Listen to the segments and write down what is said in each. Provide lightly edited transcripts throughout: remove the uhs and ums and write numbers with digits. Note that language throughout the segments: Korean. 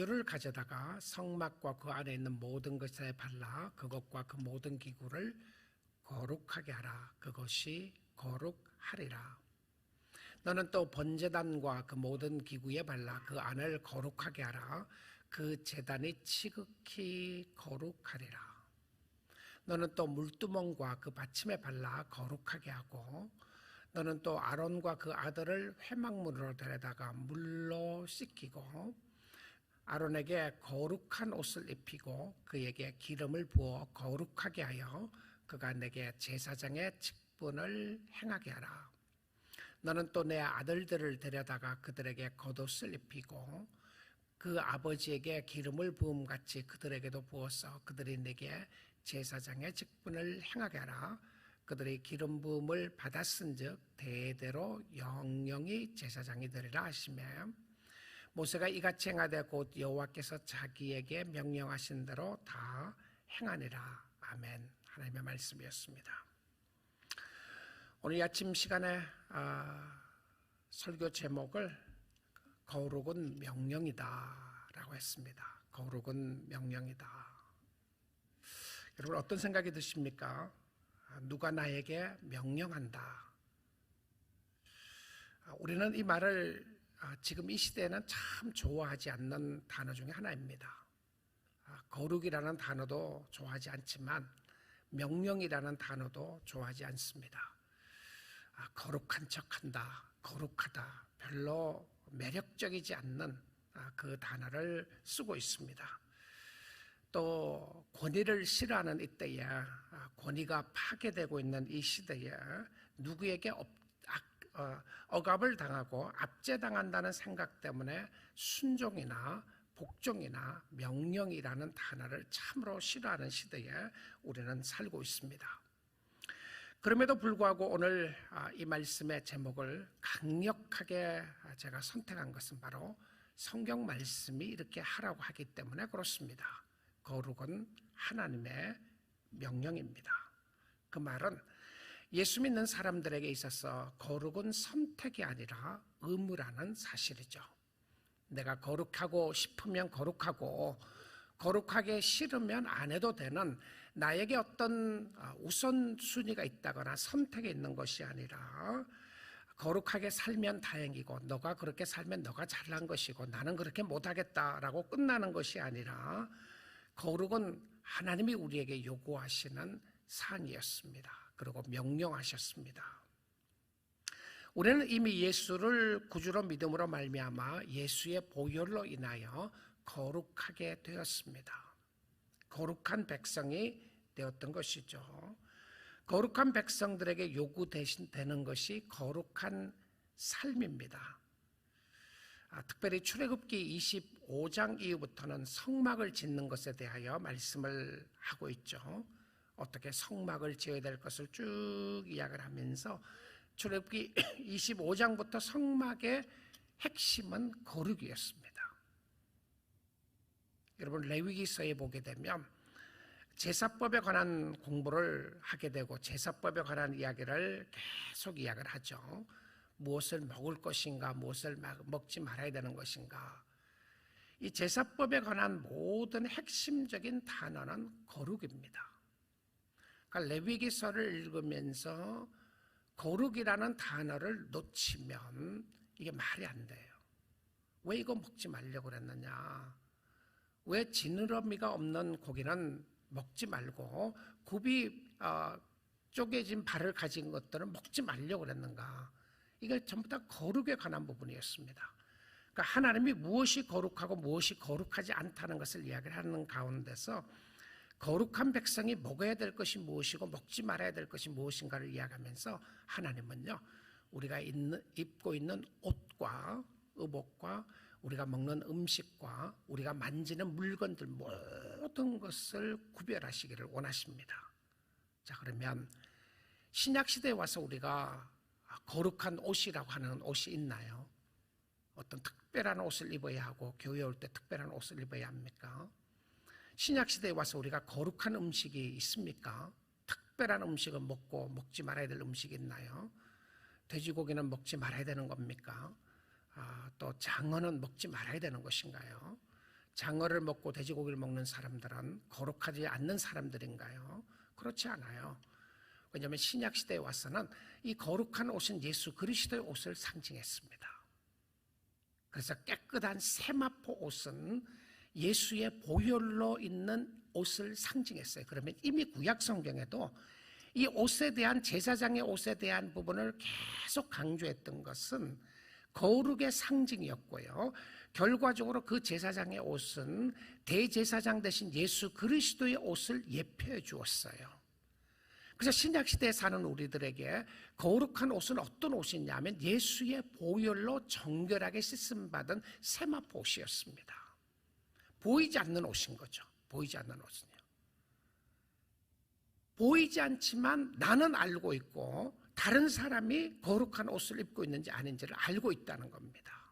보혈을 가져다가 성막과 그 안에 있는 모든 것에 발라 그것과 그 모든 기구를 거룩하게 하라. 그것이 거룩하리라. 너는 또 번제단과 그 모든 기구에 발라 그 안을 거룩하게 하라. 그 제단이 지극히 거룩하리라. 너는 또 물두멍과 그 받침에 발라 거룩하게 하고 너는 또 아론과 그 아들을 회막문으로 데려다가 물로 씻기고 아론에게 거룩한 옷을 입히고 그에게 기름을 부어 거룩하게 하여 그가 내게 제사장의 직분을 행하게 하라. 너는 또 내 아들들을 데려다가 그들에게 겉옷을 입히고 그 아버지에게 기름을 부음같이 그들에게도 부어서 그들이 내게 제사장의 직분을 행하게 하라. 그들이 기름 부음을 받았은즉 대대로 영영이 제사장이 되리라 하시매 모세가 이같이 행하되 곧 여호와께서 자기에게 명령하신 대로 다 행하니라. 아멘. 하나님의 말씀이었습니다. 오늘 아침 시간에 설교 제목을 거룩은 명령이다 라고 했습니다. 거룩은 명령이다. 여러분 어떤 생각이 드십니까? 누가 나에게 명령한다. 우리는 이 말을 지금 이 시대에는 참 좋아하지 않는 단어 중에 하나입니다. 거룩이라는 단어도 좋아하지 않지만 명령이라는 단어도 좋아하지 않습니다. 거룩한 척한다, 거룩하다, 별로 매력적이지 않는 그 단어를 쓰고 있습니다. 또 권위를 싫어하는 이때에 권위가 파괴되고 있는 이 시대에 누구에게 억압을 당하고 압제당한다는 생각 때문에 순종이나 복종이나 명령이라는 단어를 참으로 싫어하는 시대에 우리는 살고 있습니다. 그럼에도 불구하고 오늘 이 말씀의 제목을 강력하게 제가 선택한 것은 바로 성경 말씀이 이렇게 하라고 하기 때문에 그렇습니다. 거룩은 하나님의 명령입니다. 그 말은 예수 믿는 사람들에게 있어서 거룩은 선택이 아니라 의무라는 사실이죠. 내가 거룩하고 싶으면 거룩하고 거룩하기 싫으면 안 해도 되는 나에게 어떤 우선순위가 있다거나 선택이 있는 것이 아니라 거룩하게 살면 다행이고 너가 그렇게 살면 너가 잘난 것이고 나는 그렇게 못하겠다라고 끝나는 것이 아니라 거룩은 하나님이 우리에게 요구하시는 사항이었습니다. 그리고 명령하셨습니다. 우리는 이미 예수를 구주로 믿음으로 말미암아 예수의 보혈로 인하여 거룩하게 되었습니다. 거룩한 백성이 되었던 것이죠. 거룩한 백성들에게 요구되는 것이 거룩한 삶입니다. 특별히 출애굽기 25장 이후부터는 성막을 짓는 것에 대하여 말씀을 하고 있죠. 어떻게 성막을 지어야 될 것을 쭉 이야기를 하면서 출애굽기 25장부터 성막의 핵심은 거룩이었습니다. 여러분 레위기서에 보게 되면 제사법에 관한 공부를 하게 되고 제사법에 관한 이야기를 계속 이야기를 하죠. 무엇을 먹을 것인가, 무엇을 먹지 말아야 되는 것인가. 이 제사법에 관한 모든 핵심적인 단어는 거룩입니다. 그러니까 레위기서를 읽으면서 거룩이라는 단어를 놓치면 이게 말이 안 돼요. 왜 이거 먹지 말려고 그랬느냐? 왜 지느러미가 없는 고기는 먹지 말고 굽이 쪼개진 발을 가진 것들은 먹지 말려고 그랬는가? 이게 전부 다 거룩에 관한 부분이었습니다. 그러니까 하나님이 무엇이 거룩하고 무엇이 거룩하지 않다는 것을 이야기를 하는 가운데서 거룩한 백성이 먹어야 될 것이 무엇이고 먹지 말아야 될 것이 무엇인가를 이야기하면서 하나님은요 우리가 입고 있는 옷과 의복과 우리가 먹는 음식과 우리가 만지는 물건들 모든 것을 구별하시기를 원하십니다. 자, 그러면 신약시대에 와서 우리가 거룩한 옷이라고 하는 옷이 있나요? 어떤 특별한 옷을 입어야 하고 교회에 올 때 특별한 옷을 입어야 합니까? 신약시대에 와서 우리가 거룩한 음식이 있습니까? 특별한 음식은 먹고 먹지 말아야 될 음식이 있나요? 돼지고기는 먹지 말아야 되는 겁니까? 또 장어는 먹지 말아야 되는 것인가요? 장어를 먹고 돼지고기를 먹는 사람들은 거룩하지 않는 사람들인가요? 그렇지 않아요. 왜냐하면 신약시대에 와서는 이 거룩한 옷은 예수 그리스도의 옷을 상징했습니다. 그래서 깨끗한 세마포 옷은 예수의 보혈로 있는 옷을 상징했어요. 그러면 이미 구약 성경에도 이 옷에 대한, 제사장의 옷에 대한 부분을 계속 강조했던 것은 거룩의 상징이었고요. 결과적으로 그 제사장의 옷은 대제사장 대신 예수 그리스도의 옷을 예표해 주었어요. 그래서 신약시대에 사는 우리들에게 거룩한 옷은 어떤 옷이냐면 예수의 보혈로 정결하게 씻음받은 세마포 옷이었습니다. 보이지 않는 옷인 거죠. 보이지 않는 옷은요. 보이지 않지만 나는 알고 있고 다른 사람이 거룩한 옷을 입고 있는지 아닌지를 알고 있다는 겁니다.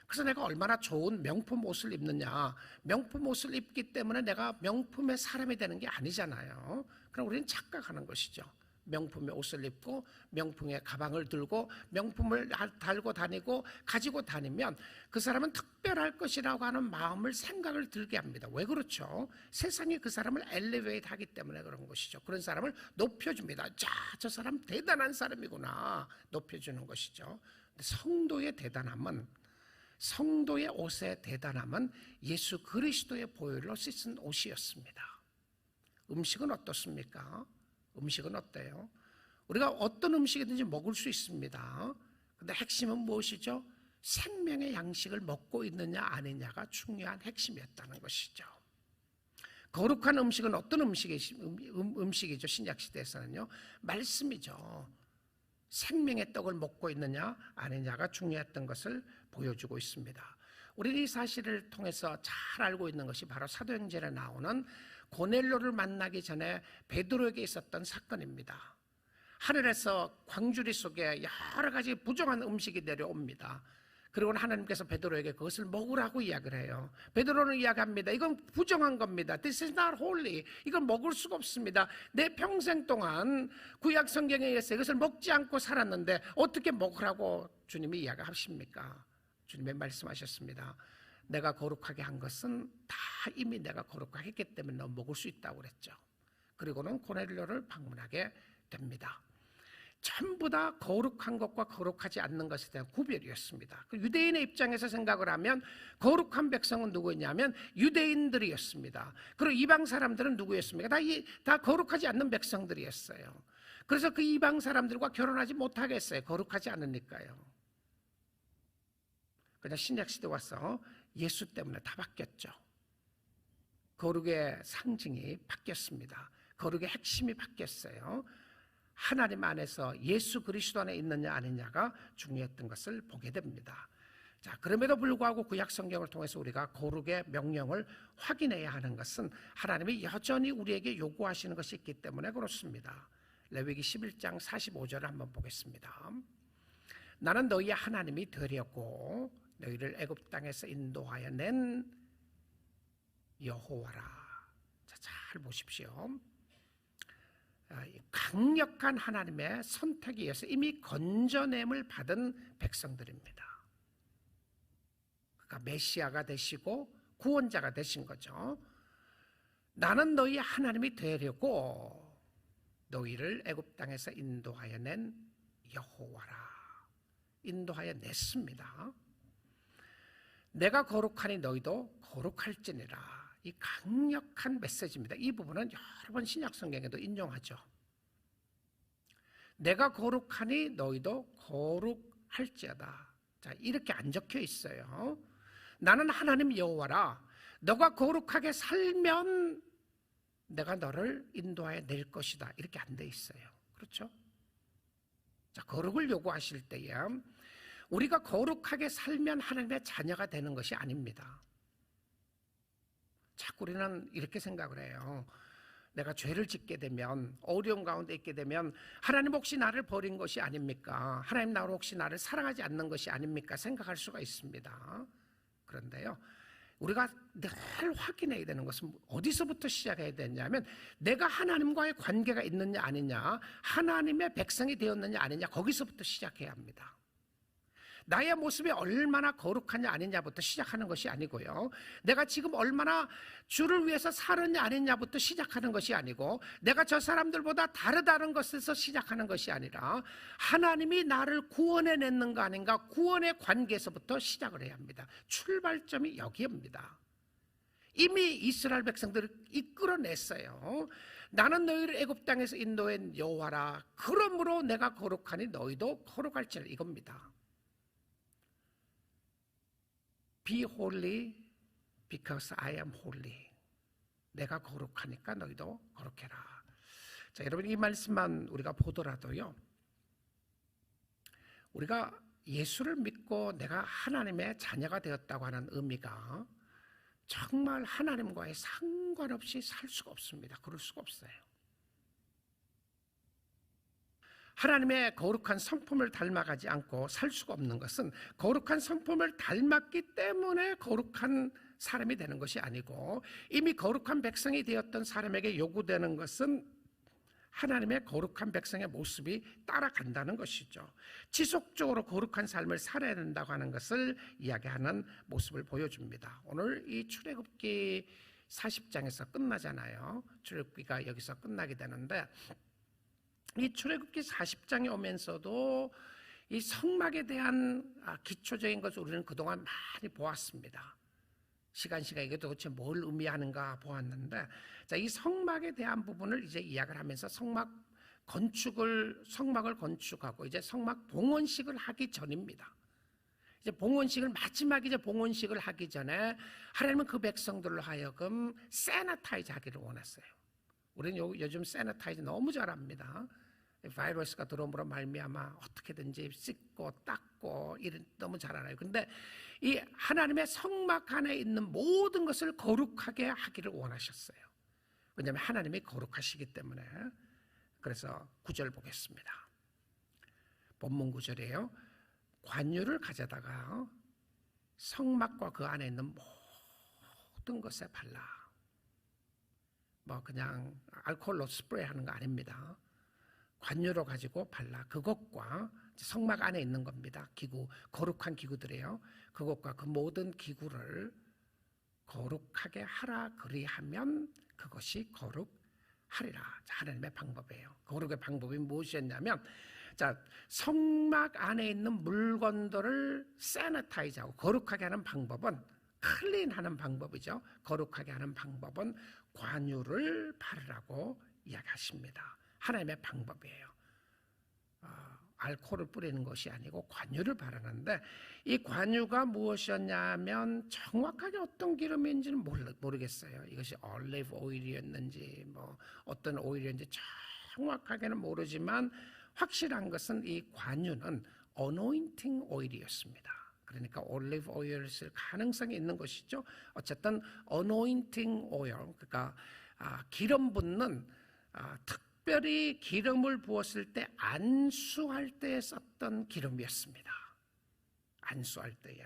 그래서 내가 얼마나 좋은 명품 옷을 입느냐, 명품 옷을 입기 때문에 내가 명품의 사람이 되는 게 아니잖아요. 그럼 우리는 착각하는 것이죠. 명품의 옷을 입고 명품의 가방을 들고 명품을 달고 다니고 가지고 다니면 그 사람은 특별할 것이라고 하는 마음을, 생각을 들게 합니다. 왜 그렇죠? 세상이 그 사람을 엘리베이트 하기 때문에 그런 것이죠. 그런 사람을 높여줍니다. 자, 저 사람 대단한 사람이구나, 높여주는 것이죠. 근데 성도의 대단함은, 성도의 옷의 대단함은 예수 그리스도의 보혈로 씻은 옷이었습니다. 음식은 어떻습니까? 음식은 어때요? 우리가 어떤 음식이든지 먹을 수 있습니다. 근데 핵심은 무엇이죠? 생명의 양식을 먹고 있느냐 아니냐가 중요한 핵심이었다는 것이죠. 거룩한 음식은 어떤 음식이죠? 신약시대에서는요, 말씀이죠. 생명의 떡을 먹고 있느냐 아니냐가 중요했던 것을 보여주고 있습니다. 우리는 이 사실을 통해서 잘 알고 있는 것이 바로 사도행전에 나오는 고넬료를 만나기 전에 베드로에게 있었던 사건입니다. 하늘에서 광주리 속에 여러 가지 부정한 음식이 내려옵니다. 그리고 하나님께서 베드로에게 그것을 먹으라고 이야기를 해요. 베드로는 이야기합니다. 이건 부정한 겁니다. This is not holy. 이건 먹을 수가 없습니다. 내 평생 동안 구약 성경에 의해서 이것을 먹지 않고 살았는데 어떻게 먹으라고 주님이 이야기하십니까? 주님이 말씀하셨습니다. 내가 거룩하게 한 것은 다 이미 내가 거룩하게 했기 때문에 너 먹을 수 있다고 그랬죠. 그리고는 고넬료를 방문하게 됩니다. 전부 다 거룩한 것과 거룩하지 않는 것에 대한 구별이었습니다. 유대인의 입장에서 생각을 하면 거룩한 백성은 누구였냐면 유대인들이었습니다. 그리고 이방 사람들은 누구였습니까? 다 거룩하지 않는 백성들이었어요. 그래서 그 이방 사람들과 결혼하지 못하게 했어요. 거룩하지 않으니까요. 그냥 신약시대 와서 예수 때문에 다 바뀌었죠. 거룩의 상징이 바뀌었습니다. 거룩의 핵심이 바뀌었어요. 하나님 안에서 예수 그리스도 안에 있느냐 아니냐가 중요했던 것을 보게 됩니다. 자, 그럼에도 불구하고 구약 성경을 통해서 우리가 거룩의 명령을 확인해야 하는 것은 하나님이 여전히 우리에게 요구하시는 것이 있기 때문에 그렇습니다. 레위기 11장 45절을 한번 보겠습니다. 나는 너희의 하나님이 되려고 너희를 애굽 땅에서 인도하여 낸 여호와라. 자, 잘 보십시오. 강력한 하나님의 선택에 의해서 이미 건져냄을 받은 백성들입니다. 그러니까 메시아가 되시고 구원자가 되신 거죠. 나는 너희 하나님이 되려고 너희를 애굽 땅에서 인도하여 낸 여호와라. 인도하여 냈습니다. 내가 거룩하니 너희도 거룩할지니라. 이 강력한 메시지입니다. 이 부분은 여러 번 신약 성경에도 인용하죠. 내가 거룩하니 너희도 거룩할지어다. 자, 이렇게 안 적혀 있어요. 나는 하나님 여호와라. 너가 거룩하게 살면 내가 너를 인도하여 낼 것이다. 이렇게 안 돼 있어요. 그렇죠? 자, 거룩을 요구하실 때에 우리가 거룩하게 살면 하나님의 자녀가 되는 것이 아닙니다. 자꾸 우리는 이렇게 생각을 해요. 내가 죄를 짓게 되면, 어려움 가운데 있게 되면 하나님 혹시 나를 버린 것이 아닙니까? 하나님 나를 혹시 나를 사랑하지 않는 것이 아닙니까? 생각할 수가 있습니다. 그런데요, 우리가 늘 확인해야 되는 것은 어디서부터 시작해야 되냐면 내가 하나님과의 관계가 있느냐 아니냐, 하나님의 백성이 되었느냐 아니냐, 거기서부터 시작해야 합니다. 나의 모습이 얼마나 거룩하냐 아니냐부터 시작하는 것이 아니고요, 내가 지금 얼마나 주를 위해서 사느냐 아니냐부터 시작하는 것이 아니고, 내가 저 사람들보다 다르다는 것에서 시작하는 것이 아니라 하나님이 나를 구원해냈는가 아닌가, 구원의 관계에서부터 시작을 해야 합니다. 출발점이 여기입니다. 이미 이스라엘 백성들을 이끌어냈어요. 나는 너희를 애굽 땅에서 인도한 여호와라. 그러므로 내가 거룩하니 너희도 거룩할지라, 이겁니다. Be holy because I am holy. 내가 거룩하니까 너희도 거룩해라. 자, 여러분, 이 말씀만 우리가 보더라도요, 우리가 예수를 믿고 내가 하나님의 자녀가 되었다고 하는 의미가 정말 하나님과의 상관없이 살 수가 없습니다. 그럴 수가 없어요. 하나님의 거룩한 성품을 닮아가지 않고 살 수가 없는 것은 거룩한 성품을 닮았기 때문에 거룩한 사람이 되는 것이 아니고, 이미 거룩한 백성이 되었던 사람에게 요구되는 것은 하나님의 거룩한 백성의 모습이 따라간다는 것이죠. 지속적으로 거룩한 삶을 살아야 된다고 하는 것을 이야기하는 모습을 보여줍니다. 오늘 이 출애굽기 40장에서 끝나잖아요. 출애굽기가 여기서 끝나게 되는데, 이 출애굽기 40장에 오면서도 이 성막에 대한 기초적인 것을 우리는 그동안 많이 보았습니다. 시간 이게 도대체 뭘 의미하는가 보았는데, 자, 이 성막에 대한 부분을 이제 이야기를 하면서 성막을 건축하고 이제 성막 봉헌식을 하기 전입니다. 이제 봉헌식을 마지막 이제 봉헌식을 하기 전에 하나님은 그 백성들로 하여금 세너타이즈 하기를 원했어요. 우리는 요즘 세너타이즈 너무 잘합니다. 바이러스가 들어옴으로 말미암아 어떻게든지 씻고 닦고 이런 너무 잘 알아요. 근데 이 하나님의 성막 안에 있는 모든 것을 거룩하게 하기를 원하셨어요. 왜냐하면 하나님이 거룩하시기 때문에. 그래서 9절 보겠습니다. 본문 9절이에요. 관유를 가져다가 성막과 그 안에 있는 모든 것에 발라. 뭐 그냥 알코올로 스프레이하는 거 아닙니다. 관유로 가지고 발라. 그것과 성막 안에 있는 겁니다. 기구, 거룩한 기구들이에요. 그것과 그 모든 기구를 거룩하게 하라. 그리하면 그것이 거룩하리라. 하나님의 방법이에요. 거룩의 방법이 무엇이었냐면, 자, 성막 안에 있는 물건들을 세너타이즈하고 거룩하게 하는 방법은, 클린하는 방법이죠. 거룩하게 하는 방법은 관유를 바르라고 이야기하십니다. 하나님의 방법이에요. 알코올을 뿌리는 것이 아니고 관유를 바르는데, 이 관유가 무엇이었냐면 정확하게 어떤 기름인지는 모르겠어요. 이것이 올리브 오일이었는지 뭐 어떤 오일이었는지 정확하게는 모르지만, 확실한 것은 이 관유는 어노인팅 오일이었습니다. 그러니까 올리브 오일을 쓸 가능성이 있는 것이죠. 어쨌든 어노인팅 오일, 그러니까 기름 붓는, 특별히 기름을 부었을 때 안수할 때에 썼던 기름이었습니다. 안수할 때에.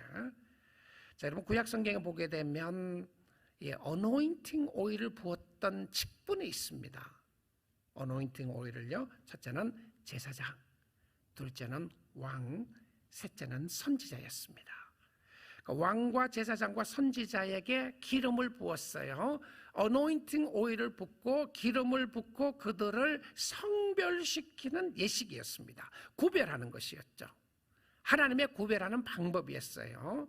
자, 여러분, 구약 성경에 보게 되면 어노인팅 오일을 부었던 직분이 있습니다. 어노인팅 오일을요, 첫째는 제사장, 둘째는 왕, 셋째는 선지자였습니다. 그러니까 왕과 제사장과 선지자에게 기름을 부었어요. 어노인팅 오일을 붓고 기름을 붓고 그들을 성별시키는 예식이었습니다. 구별하는 것이었죠. 하나님의 구별하는 방법이었어요.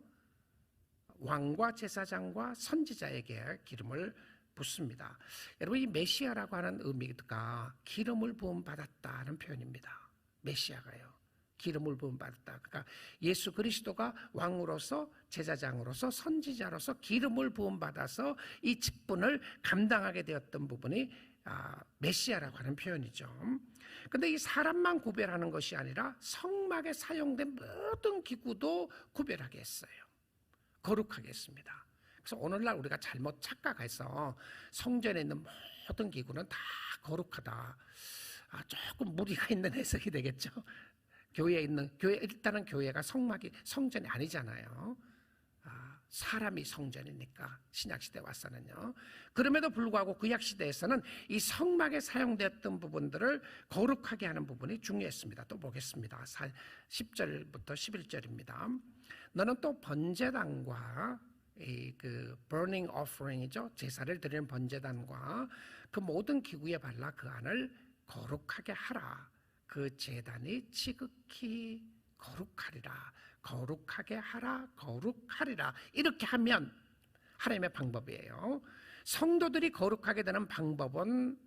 왕과 제사장과 선지자에게 기름을 붓습니다. 여러분, 이 메시아라고 하는 의미가 기름을 부음 받았다는 표현입니다. 메시아가요, 기름을 부음 받았다. 그러니까 예수 그리스도가 왕으로서, 제사장으로서, 선지자로서 기름을 부음 받아서 이 직분을 감당하게 되었던 부분이 메시아라고 하는 표현이죠. 근데 이 사람만 구별하는 것이 아니라 성막에 사용된 모든 기구도 구별하게 했어요. 거룩하게 했습니다. 그래서 오늘날 우리가 잘못 착각해서 성전에 있는 모든 기구는 다 거룩하다, 조금 무리가 있는 해석이 되겠죠. 일단은 교회가 성전이 아니잖아요. 사람이 성전이니까 신약시대에 와서는요. 그럼에도 불구하고 구약시대에서는 이 성막에 사용되었던 부분들을 거룩하게 하는 부분이 중요했습니다. 또 보겠습니다. 10절부터 11절입니다. 너는 또 번제단과 그 burning offering이죠, 제사를 드리는 번제단과 그 모든 기구에 발라 그 안을 거룩하게 하라. 그 제단이 지극히 거룩하리라. 거룩하게 하라, 거룩하리라. 이렇게 하면 하나님의 방법이에요. 성도들이 거룩하게 되는 방법은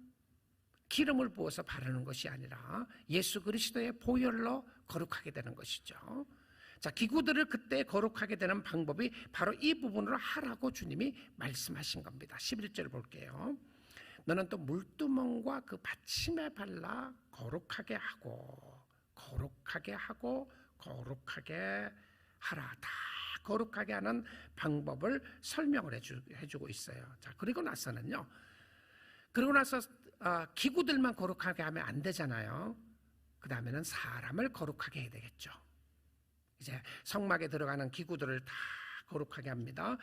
기름을 부어서 바르는 것이 아니라 예수 그리스도의 보혈로 거룩하게 되는 것이죠. 자, 기구들을 그때 거룩하게 되는 방법이 바로 이 부분으로 하라고 주님이 말씀하신 겁니다. 11절 볼게요. 너는 또 물두멍과 그 받침에 발라 거룩하게 하고 거룩하게 하고 거룩하게 하라. 다 거룩하게 하는 방법을 설명을 해주고 있어요. 자, 그리고 나서는요. 그리고 나서 기구들만 거룩하게 하면 안 되잖아요. 그 다음에는 사람을 거룩하게 해야 되겠죠. 이제 성막에 들어가는 기구들을 다 거룩하게 합니다.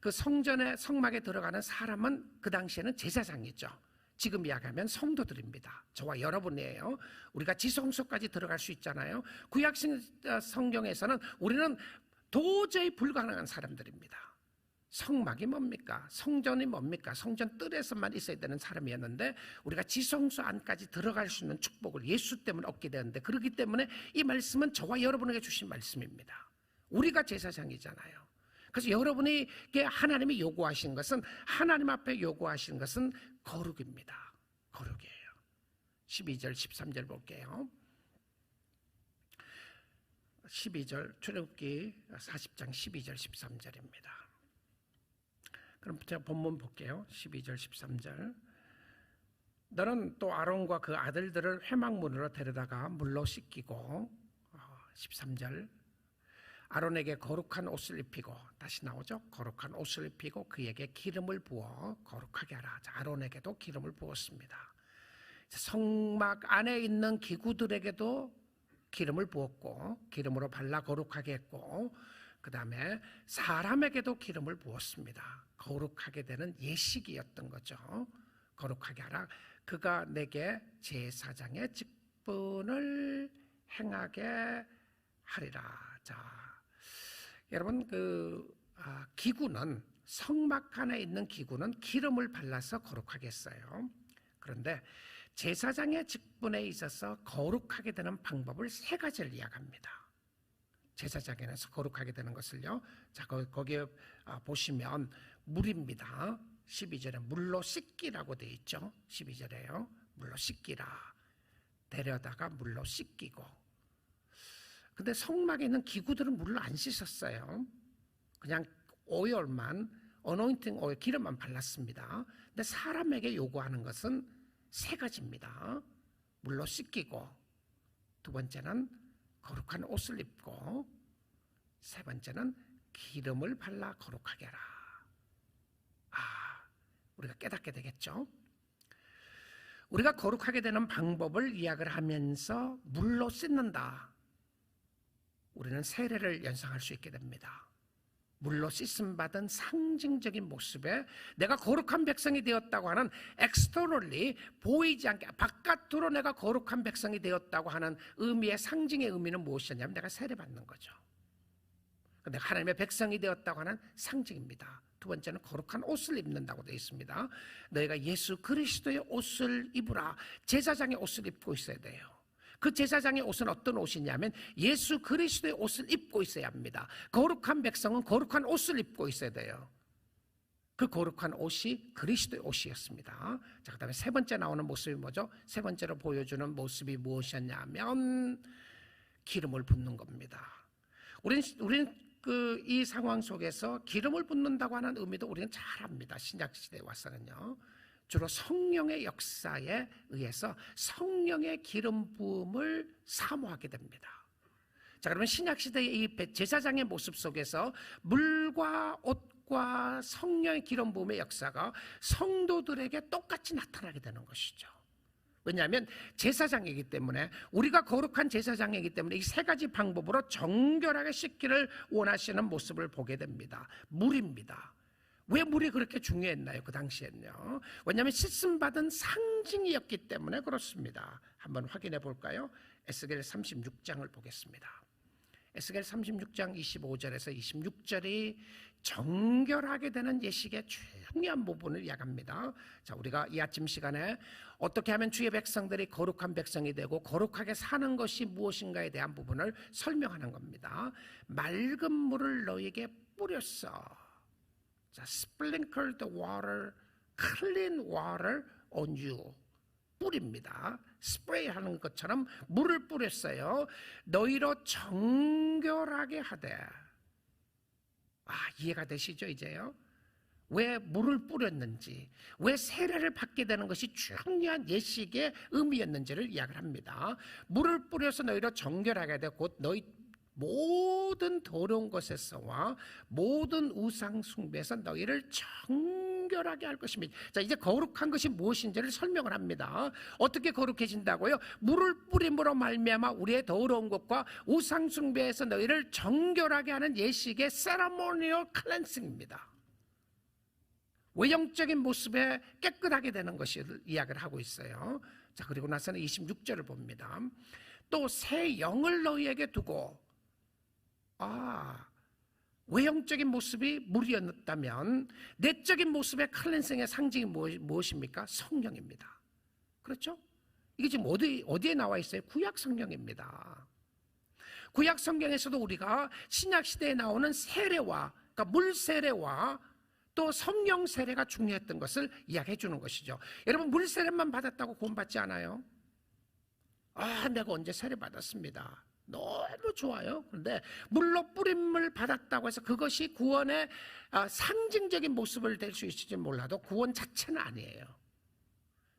그 성막에 들어가는 사람은 그 당시에는 제사장이죠. 지금 이야기하면 성도들입니다. 저와 여러분이에요. 우리가 지성소까지 들어갈 수 있잖아요. 구약 성경에서는 우리는 도저히 불가능한 사람들입니다. 성막이 뭡니까? 성전이 뭡니까? 성전 뜰에서만 있어야 되는 사람이었는데 우리가 지성소 안까지 들어갈 수 있는 축복을 예수 때문에 얻게 되는데, 그렇기 때문에 이 말씀은 저와 여러분에게 주신 말씀입니다. 우리가 제사장이잖아요. 그래서 여러분에게 하나님이 요구하신 것은, 하나님 앞에 요구하신 것은 거룩입니다. 거룩이에요. 12절 13절 볼게요. 12절 출애굽기 40장 12절 13절입니다. 그럼 제가 본문 볼게요. 12절 13절. 너는 또 아론과 그 아들들을 회막문으로 데려다가 물로 씻기고, 13절. 아론에게 거룩한 옷을 입히고, 다시 나오죠. 거룩한 옷을 입히고 그에게 기름을 부어 거룩하게 하라. 자, 아론에게도 기름을 부었습니다. 성막 안에 있는 기구들에게도 기름을 부었고 기름으로 발라 거룩하게 했고, 그 다음에 사람에게도 기름을 부었습니다. 거룩하게 되는 예식이었던 거죠. 거룩하게 하라. 그가 내게 제사장의 직분을 행하게 하리라. 자, 여러분, 기구는, 성막 안에 있는 기구는 기름을 발라서 거룩하게 했어요. 그런데 제사장의 직분에 있어서 거룩하게 되는 방법을 세 가지를 이야기합니다. 제사장에서 거룩하게 되는 것을요. 자, 거기에 보시면 물입니다. 12절에 물로 씻기라고 되어 있죠. 12절에요. 물로 씻기라. 데려다가 물로 씻기고. 근데 성막에 있는 기구들은 물로 안 씻었어요. 그냥 오일만, 어노인팅 오일, 기름만 발랐습니다. 근데 사람에게 요구하는 것은 세 가지입니다. 물로 씻기고, 두 번째는 거룩한 옷을 입고, 세 번째는 기름을 발라 거룩하게 하라. 우리가 깨닫게 되겠죠. 우리가 거룩하게 되는 방법을 이야기를 하면서 물로 씻는다. 우리는 세례를 연상할 수 있게 됩니다. 물로 씻음 받은 상징적인 모습에 내가 거룩한 백성이 되었다고 하는, externally 보이지 않게 바깥으로 내가 거룩한 백성이 되었다고 하는 의미의, 상징의 의미는 무엇이냐면 내가 세례 받는 거죠. 내가 하나님의 백성이 되었다고 하는 상징입니다. 두 번째는 거룩한 옷을 입는다고 되어 있습니다. 너희가 예수 그리스도의 옷을 입으라. 제사장의 옷을 입고 있어야 돼요. 그 제사장의 옷은 어떤 옷이냐면 예수 그리스도의 옷을 입고 있어야 합니다. 거룩한 백성은 거룩한 옷을 입고 있어야 돼요. 그 거룩한 옷이 그리스도의 옷이었습니다. 자, 그 다음에 세 번째 나오는 모습이 뭐죠? 세 번째로 보여주는 모습이 무엇이었냐면 기름을 붓는 겁니다. 우리는 이 상황 속에서 기름을 붓는다고 하는 의미도 우리는 잘 압니다. 신약시대에 와서는요. 주로 성령의 역사에 의해서 성령의 기름 부음을 사모하게 됩니다. 자, 그러면 신약시대의 이 제사장의 모습 속에서 물과 옷과 성령의 기름 부음의 역사가 성도들에게 똑같이 나타나게 되는 것이죠. 왜냐하면 제사장이기 때문에, 우리가 거룩한 제사장이기 때문에 이 세 가지 방법으로 정결하게 씻기를 원하시는 모습을 보게 됩니다. 물입니다. 왜 물이 그렇게 중요했나요? 그 당시엔요. 왜냐하면 씻음 받은 상징이었기 때문에 그렇습니다. 한번 확인해 볼까요? 에스겔 36장을 보겠습니다. 에스겔 36장 25절에서 26절이 정결하게 되는 예식의 중요한 부분을 이야기합니다. 자, 우리가 이 아침 시간에 어떻게 하면 주의 백성들이 거룩한 백성이 되고 거룩하게 사는 것이 무엇인가에 대한 부분을 설명하는 겁니다. 맑은 물을 너에게 뿌렸어. 자, sprinkle the water, clean water on you. 뿌립니다. 스프레이 하는 것처럼 물을 뿌렸어요. 너희로 정결하게 하되. 이해가 되시죠 이제요? 왜 물을 뿌렸는지, 왜 세례를 받게 되는 것이 중요한 예식의 의미였는지를 이야기를 합니다. 물을 뿌려서 너희로 정결하게 하되 곧 너희 모든 더러운 것에서와 모든 우상 숭배에서 너희를 정결하게 할 것입니다. 자, 이제 거룩한 것이 무엇인지를 설명을 합니다. 어떻게 거룩해진다고요? 물을 뿌림으로 말미암아 우리의 더러운 것과 우상 숭배에서 너희를 정결하게 하는 예식의 세레모니얼 클렌싱입니다. 외형적인 모습에 깨끗하게 되는 것을 이야기를 하고 있어요. 자, 그리고 나서는 26절을 봅니다. 또 새 영을 너희에게 두고, 외형적인 모습이 물이었다면 내적인 모습의 클렌싱의 상징이 무엇입니까? 성령입니다. 그렇죠? 이게 지금 어디에 나와 있어요? 구약 성경입니다. 구약 성경에서도 우리가 신약 시대에 나오는 세례와, 그러니까 물 세례와 또 성령 세례가 중요했던 것을 이야기해 주는 것이죠. 여러분, 물 세례만 받았다고 구원받지 않아요? 내가 언제 세례 받았습니다. 너무 좋아요. 그런데 물로 뿌림을 받았다고 해서 그것이 구원의 상징적인 모습을 될 수 있을지 몰라도 구원 자체는 아니에요.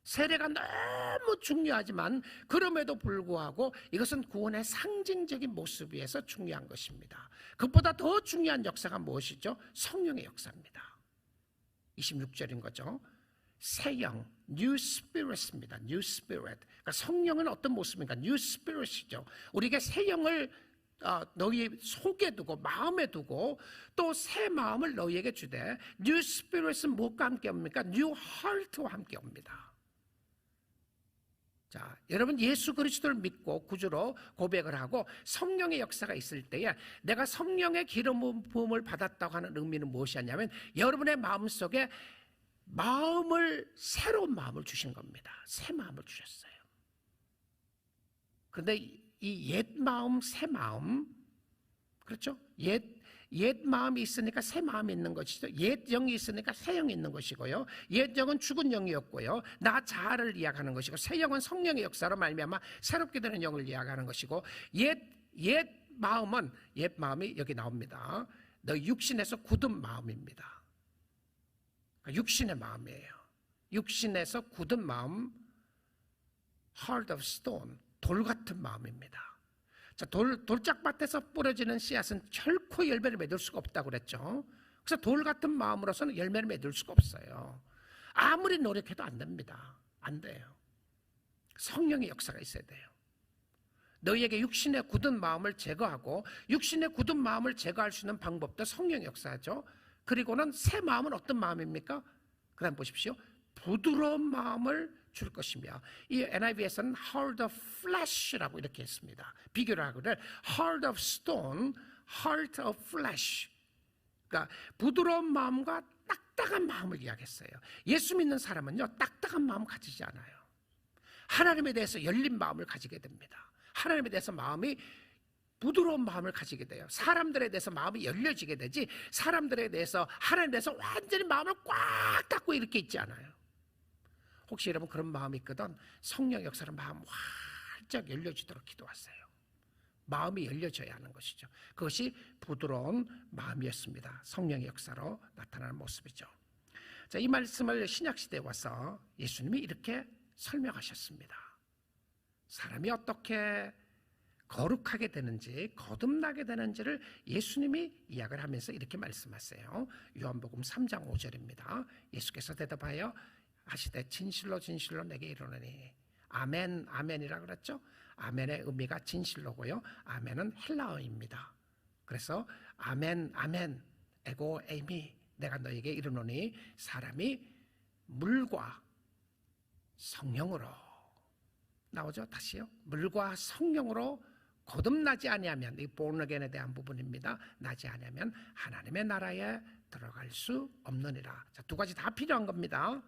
세례가 너무 중요하지만 그럼에도 불구하고 이것은 구원의 상징적인 모습 위에서 중요한 것입니다. 그것보다 더 중요한 역사가 무엇이죠? 성령의 역사입니다. 26절인 거죠. 새 영, New Spirit입니다. New Spirit. 그러니까 성령은 어떤 모습입니까? New Spirit이죠. 우리에게 새 영을 너희 속에 두고 마음에 두고 또 새 마음을 너희에게 주되, New Spirit은 무엇과 함께 옵니까? New Heart와 함께 옵니다. 자, 여러분, 예수 그리스도를 믿고 구주로 고백을 하고 성령의 역사가 있을 때에 내가 성령의 기름 부음을 받았다고 하는 의미는 무엇이었냐면 여러분의 마음속에 새로운 마음을 주신 겁니다. 새 마음을 주셨어요. 그런데 이 옛 마음, 새 마음, 그렇죠? 옛 마음이 있으니까 새 마음이 있는 것이죠. 옛 영이 있으니까 새 영이 있는 것이고요. 옛 영은 죽은 영이었고요. 나 자아를 이야기하는 것이고, 새 영은 성령의 역사로 말미암아 새롭게 되는 영을 이야기하는 것이고, 옛 마음이 여기 나옵니다. 너 육신에서 굳은 마음입니다. 육신의 마음이에요. 육신에서 굳은 마음, heart of stone, 돌 같은 마음입니다. 자, 돌짝밭에서 뿌려지는 씨앗은 결코 열매를 맺을 수가 없다고 그랬죠. 그래서 돌 같은 마음으로서는 열매를 맺을 수가 없어요. 아무리 노력해도 안 됩니다. 안 돼요. 성령의 역사가 있어야 돼요. 너희에게 육신의 굳은 마음을 제거하고, 육신의 굳은 마음을 제거할 수 있는 방법도 성령의 역사죠. 그리고는 새 마음은 어떤 마음입니까? 그 다음 보십시오. 부드러운 마음을 줄 것이며, 이 NIV에서는 heart of flesh라고 이렇게 했습니다. 비교를 하거든. heart of stone, heart of flesh. 그러니까 부드러운 마음과 딱딱한 마음을 이야기했어요. 예수 믿는 사람은요, 딱딱한 마음 가지지 않아요. 하나님에 대해서 열린 마음을 가지게 됩니다. 하나님에 대해서 부드러운 마음을 가지게 돼요. 사람들에 대해서 마음이 열려지게 되지, 사람들에 대해서, 하나님에 대해서 완전히 마음을 꽉 닫고 이렇게 있지 않아요. 혹시 여러분 그런 마음이 있거든, 성령 역사로 마음 활짝 열려지도록 기도하세요. 마음이 열려져야 하는 것이죠. 그것이 부드러운 마음이었습니다. 성령의 역사로 나타나는 모습이죠. 자, 이 말씀을 신약시대에 와서 예수님이 이렇게 설명하셨습니다. 사람이 어떻게 거룩하게 되는지, 거듭나게 되는지를 예수님이 이야기를 하면서 이렇게 말씀하세요. 요한복음 3장 5절입니다. 예수께서 대답하여 하시되 진실로 진실로 내게 이르노니 아멘, 아멘이라 그랬죠. 아멘의 의미가 진실로고요. 아멘은 헬라어입니다. 그래서 아멘, 아멘, 에고 에이미, 내가 너에게 이르노니 사람이 물과 성령으로 나오죠. 다시요. 물과 성령으로 거듭나지 아니하면, 이 born again에 대한 부분입니다. 나지 아니하면 하나님의 나라에 들어갈 수 없느니라. 자, 두 가지 다 필요한 겁니다.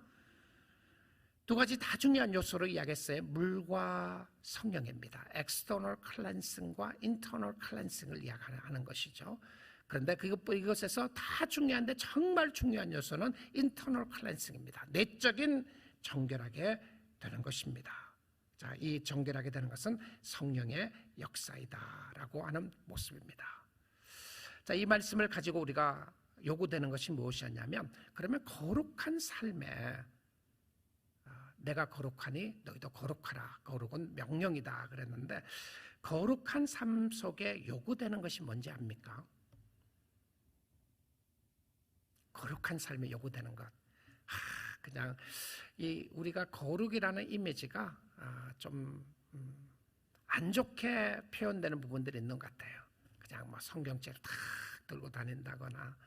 두 가지 다 중요한 요소로 이야기했어요. 물과 성령입니다. external cleansing과 internal cleansing을 이야기하는 것이죠. 그런데 이것에서 다 중요한데 정말 중요한 요소는 internal cleansing입니다. 내적인 정결하게 되는 것입니다. 자, 이 정결하게 되는 것은 성령의 역사이다라고 하는 모습입니다. 자, 이 말씀을 가지고 우리가 요구되는 것이 무엇이었냐면, 그러면 거룩한 삶에 내가 거룩하니 너희도 거룩하라. 거룩은 명령이다 그랬는데, 거룩한 삶 속에 요구되는 것이 뭔지 압니까? 거룩한 삶에 요구되는 것. 그냥 우리가 거룩이라는 이미지가 좀 안 좋게 표현되는 부분들이 있는 것 같아요. 그냥 뭐 성경책을 탁 들고 다닌다거나,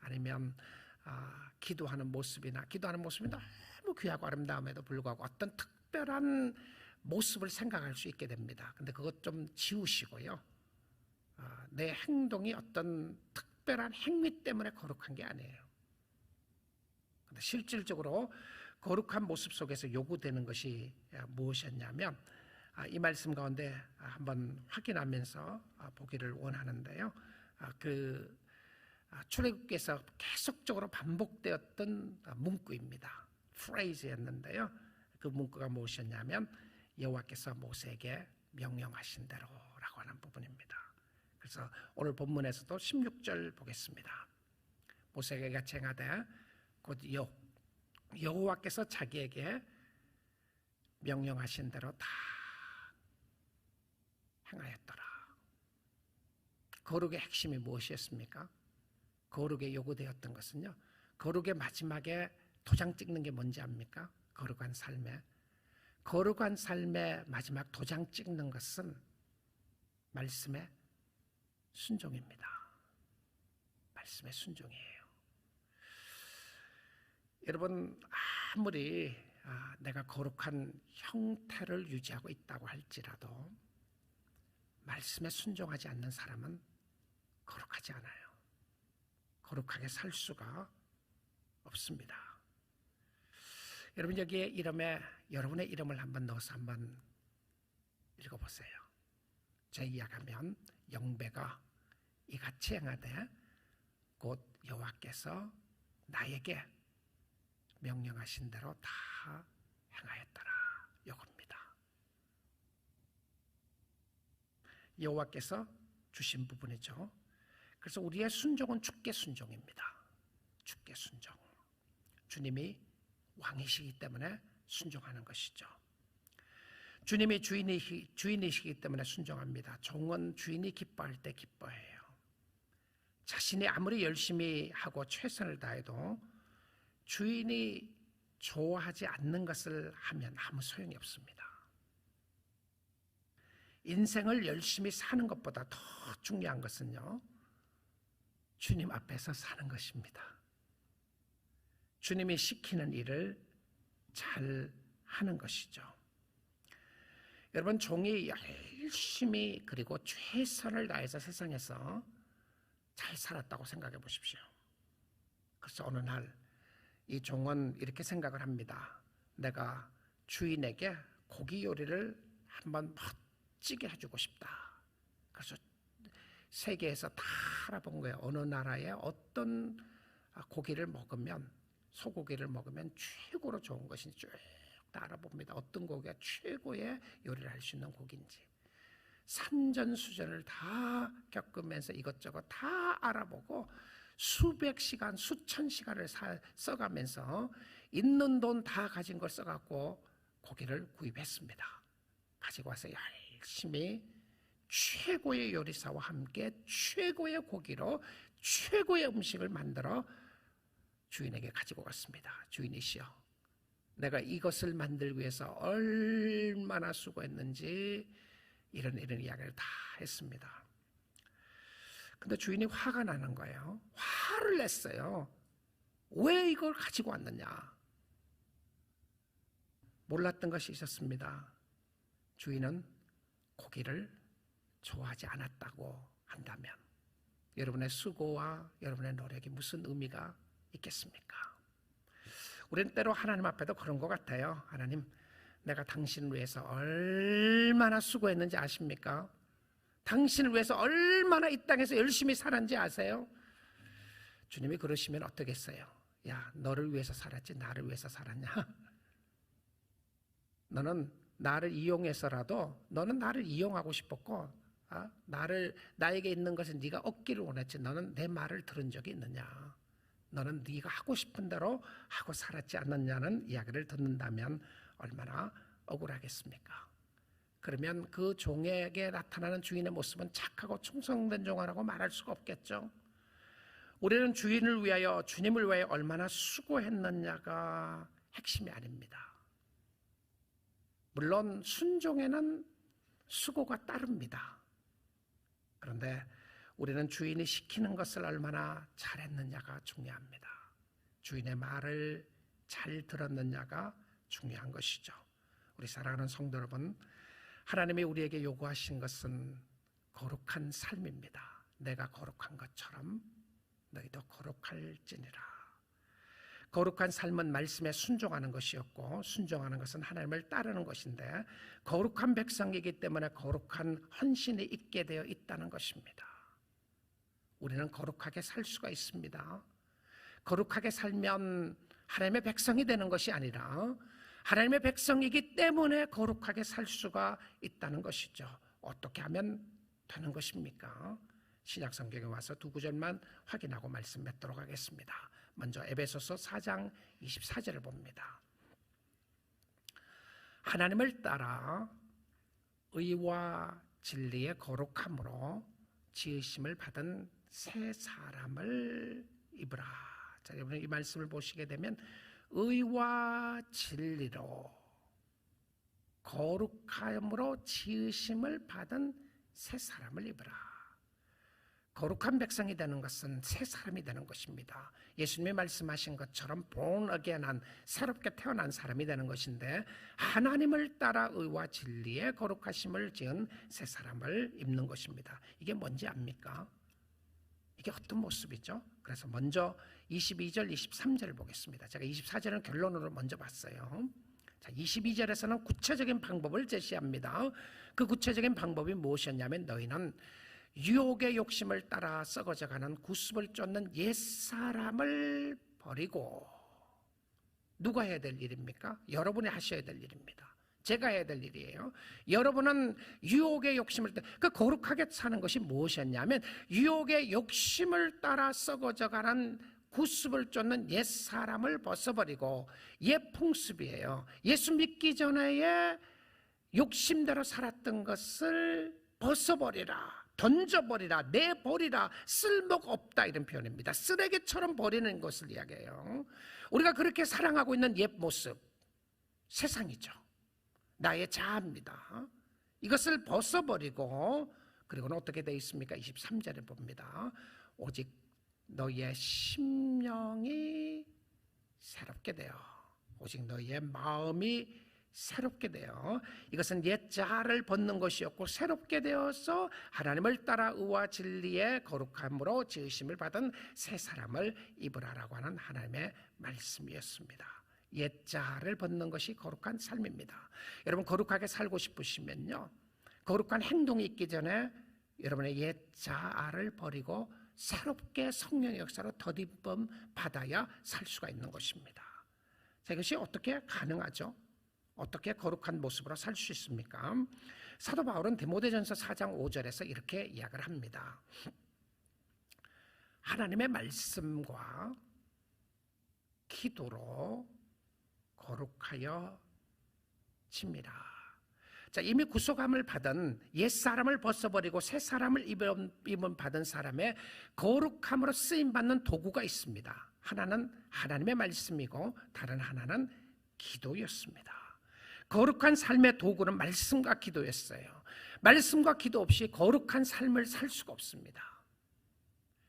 아니면 기도하는 모습이 너무 귀하고 아름다움에도 불구하고 어떤 특별한 모습을 생각할 수 있게 됩니다. 근데 그것 좀 지우시고요. 내 행동이 어떤 특별한 행위 때문에 거룩한 게 아니에요. 근데 실질적으로 거룩한 모습 속에서 요구되는 것이 무엇이었냐면, 이 말씀 가운데 한번 확인하면서 보기를 원하는데요. 출애굽기에서 계속적으로 반복되었던 문구입니다. phrase였는데요. 그 문구가 무엇이었냐면, 여호와께서 모세에게 명령하신 대로라고 하는 부분입니다. 그래서 오늘 본문에서도 16절 보겠습니다. 모세에게 청하되 곧 여호와께서 자기에게 명령하신 대로 다 행하였더라. 거룩의 핵심이 무엇이었습니까? 거룩에 요구되었던 것은요, 거룩의 마지막에 도장 찍는 게 뭔지 압니까? 거룩한 삶의 마지막 도장 찍는 것은 말씀의 순종입니다. 말씀의 순종이에요. 여러분, 아무리 내가 거룩한 형태를 유지하고 있다고 할지라도 말씀에 순종하지 않는 사람은 거룩하지 않아요. 거룩하게 살 수가 없습니다. 여러분, 여기에 이름에 여러분의 이름을 한번 넣어서 한번 읽어보세요. 제 이야기하면, 영배가 이같이 행하되 곧 여호와께서 나에게 명령하신 대로 다 행하였더라. 요겁니다. 여호와께서 주신 부분이죠. 그래서 우리의 순종은 주께 순종입니다. 주께 순종. 주님이 왕이시기 때문에 순종하는 것이죠. 주님이 주인이시기 때문에 순종합니다. 종은 주인이 기뻐할 때 기뻐해요. 자신이 아무리 열심히 하고 최선을 다해도 주인이 좋아하지 않는 것을 하면 아무 소용이 없습니다. 인생을 열심히 사는 것보다 더 중요한 것은요, 주님 앞에서 사는 것입니다. 주님이 시키는 일을 잘 하는 것이죠. 여러분, 종이 열심히 그리고 최선을 다해서 세상에서 잘 살았다고 생각해 보십시오. 그래서 어느 날 이 종은 이렇게 생각을 합니다. 내가 주인에게 고기 요리를 한번 멋지게 해주고 싶다. 그래서 세계에서 다 알아본 거예요. 어느 나라에 어떤 고기를 먹으면, 소고기를 먹으면 최고로 좋은 것인지 쭉 다 알아봅니다. 어떤 고기가 최고의 요리를 할 수 있는 고기인지. 산전수전을 다 겪으면서 이것저것 다 알아보고 수백 시간, 수천 시간을 써가면서 있는 돈 다 가진 걸 써갖고 고기를 구입했습니다. 가지고 와서 열심히 최고의 요리사와 함께 최고의 고기로 최고의 음식을 만들어 주인에게 가지고 갔습니다. 주인이시여, 내가 이것을 만들기 위해서 얼마나 수고했는지 이런 이야기를 다 했습니다. 근데 주인이 화가 나는 거예요. 화를 냈어요. 왜 이걸 가지고 왔느냐? 몰랐던 것이 있었습니다. 주인은 고기를 좋아하지 않았다고 한다면 여러분의 수고와 여러분의 노력이 무슨 의미가 있겠습니까? 우리는 때로 하나님 앞에도 그런 것 같아요. 하나님, 내가 당신을 위해서 얼마나 수고했는지 아십니까? 당신을 위해서 얼마나 이 땅에서 열심히 살았는지 아세요? 주님이 그러시면 어떻겠어요? 야, 너를 위해서 살았지 나를 위해서 살았냐? 너는 나를 이용해서라도 너는 나를 이용하고 싶었고 나에게 있는 것은 네가 얻기를 원했지 너는 내 말을 들은 적이 있느냐? 너는 네가 하고 싶은 대로 하고 살았지 않느냐는 이야기를 듣는다면 얼마나 억울하겠습니까? 그러면 그 종에게 나타나는 주인의 모습은 착하고 충성된 종이라고 말할 수가 없겠죠. 우리는 주인을 위하여 주님을 위하여 얼마나 수고했느냐가 핵심이 아닙니다. 물론 순종에는 수고가 따릅니다. 그런데 우리는 주인이 시키는 것을 얼마나 잘했느냐가 중요합니다. 주인의 말을 잘 들었느냐가 중요한 것이죠. 우리 사랑하는 성도 여러분, 하나님이 우리에게 요구하신 것은 거룩한 삶입니다. 내가 거룩한 것처럼 너희도 거룩할지니라. 거룩한 삶은 말씀에 순종하는 것이었고 순종하는 것은 하나님을 따르는 것인데 거룩한 백성이기 때문에 거룩한 헌신이 있게 되어 있다는 것입니다. 우리는 거룩하게 살 수가 있습니다. 거룩하게 살면 하나님의 백성이 되는 것이 아니라 하나님의 백성이기 때문에 거룩하게 살 수가 있다는 것이죠. 어떻게 하면 되는 것입니까? 신약 성경에 와서 두 구절만 확인하고 말씀 맺도록 하겠습니다. 먼저 에베소서 4장 24절을 봅니다. 하나님을 따라 의와 진리의 거룩함으로 지으심을 받은 새 사람을 입으라. 자, 여러분 이 말씀을 보시게 되면 의와 진리로 거룩함으로 지으심을 받은 새 사람을 입으라. 거룩한 백성이 되는 것은 새 사람이 되는 것입니다. 예수님이 말씀하신 것처럼 born again한 새롭게 태어난 사람이 되는 것인데 하나님을 따라 의와 진리의 거룩하심을 지은 새 사람을 입는 것입니다. 이게 뭔지 압니까? 이게 어떤 모습이죠? 그래서 먼저 22절, 23절을 보겠습니다. 제가 24절은 결론으로 먼저 봤어요. 자, 22절에서는 구체적인 방법을 제시합니다. 그 구체적인 방법이 무엇이었냐면 너희는 유혹의 욕심을 따라 썩어져가는 구습을 쫓는 옛사람을 버리고 누가 해야 될 일입니까? 여러분이 하셔야 될 일입니다. 제가 해야 될 일이에요. 여러분은 유혹의 욕심을 따라 그 거룩하게 사는 것이 무엇이었냐면 유혹의 욕심을 따라 썩어져가는 구습을 쫓는 옛사람을 벗어버리고 옛 풍습이에요. 예수 믿기 전에 욕심대로 살았던 것을 벗어버리라. 던져버리라, 내버리라, 쓸모가 없다 이런 표현입니다. 쓰레기처럼 버리는 것을 이야기해요. 우리가 그렇게 사랑하고 있는 옛 모습, 세상이죠. 나의 자아입니다. 이것을 벗어버리고 그리고는 어떻게 되어 있습니까? 23절에 봅니다. 오직 너희의 심령이 새롭게 되어 오직 너희의 마음이 새롭게 되어 이것은 옛 자아를 벗는 것이었고 새롭게 되어서 하나님을 따라 의와 진리의 거룩함으로 지으심을 받은 새 사람을 입으라라고 하는 하나님의 말씀이었습니다. 옛 자아를 벗는 것이 거룩한 삶입니다. 여러분 거룩하게 살고 싶으시면요 거룩한 행동이 있기 전에 여러분의 옛 자아를 버리고 새롭게 성령의 역사로 덧입음 받아야 살 수가 있는 것입니다. 자, 이것이 어떻게 가능하죠? 어떻게 거룩한 모습으로 살 수 있습니까? 사도 바울은 디모데전서 4장 5절에서 이렇게 이야기를 합니다. 하나님의 말씀과 기도로 거룩하여 짐이라. 자, 이미 구속함을 받은 옛사람을 벗어버리고 새 사람을 입음 받은 사람의 거룩함으로 쓰임받는 도구가 있습니다. 하나는 하나님의 말씀이고 다른 하나는 기도였습니다. 거룩한 삶의 도구는 말씀과 기도였어요. 말씀과 기도 없이 거룩한 삶을 살 수가 없습니다.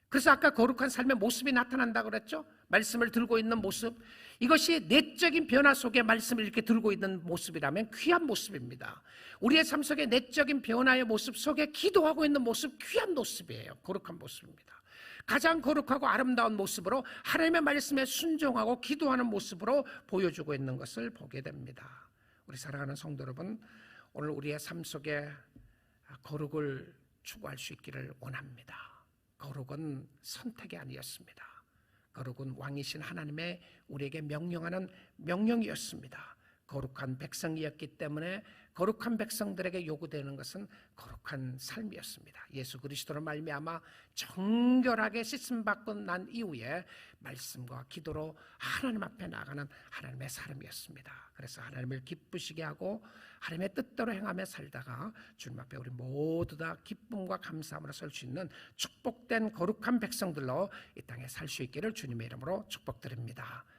그래서 아까 거룩한 삶의 모습이 나타난다고 그랬죠? 말씀을 들고 있는 모습, 이것이 내적인 변화 속에 말씀을 이렇게 들고 있는 모습이라면 귀한 모습입니다. 우리의 삶 속에 내적인 변화의 모습 속에 기도하고 있는 모습, 귀한 모습이에요. 거룩한 모습입니다. 가장 거룩하고 아름다운 모습으로 하나님의 말씀에 순종하고 기도하는 모습으로 보여주고 있는 것을 보게 됩니다. 우리 사랑하는 성도 여러분, 오늘 우리의 삶 속에 거룩을 추구할 수 있기를 원합니다. 거룩은 선택이 아니었습니다. 거룩은 왕이신 하나님의 우리에게 명령하는 명령이었습니다. 거룩한 백성이었기 때문에 거룩한 백성들에게 요구되는 것은 거룩한 삶이었습니다. 예수 그리스도로 말미암아 정결하게 씻음 받고 난 이후에 말씀과 기도로 하나님 앞에 나가는 하나님의 사람이었습니다. 그래서 하나님을 기쁘시게 하고 하나님의 뜻대로 행하며 살다가 주님 앞에 우리 모두 다 기쁨과 감사함으로 설 수 있는 축복된 거룩한 백성들로 이 땅에 살 수 있기를 주님의 이름으로 축복드립니다.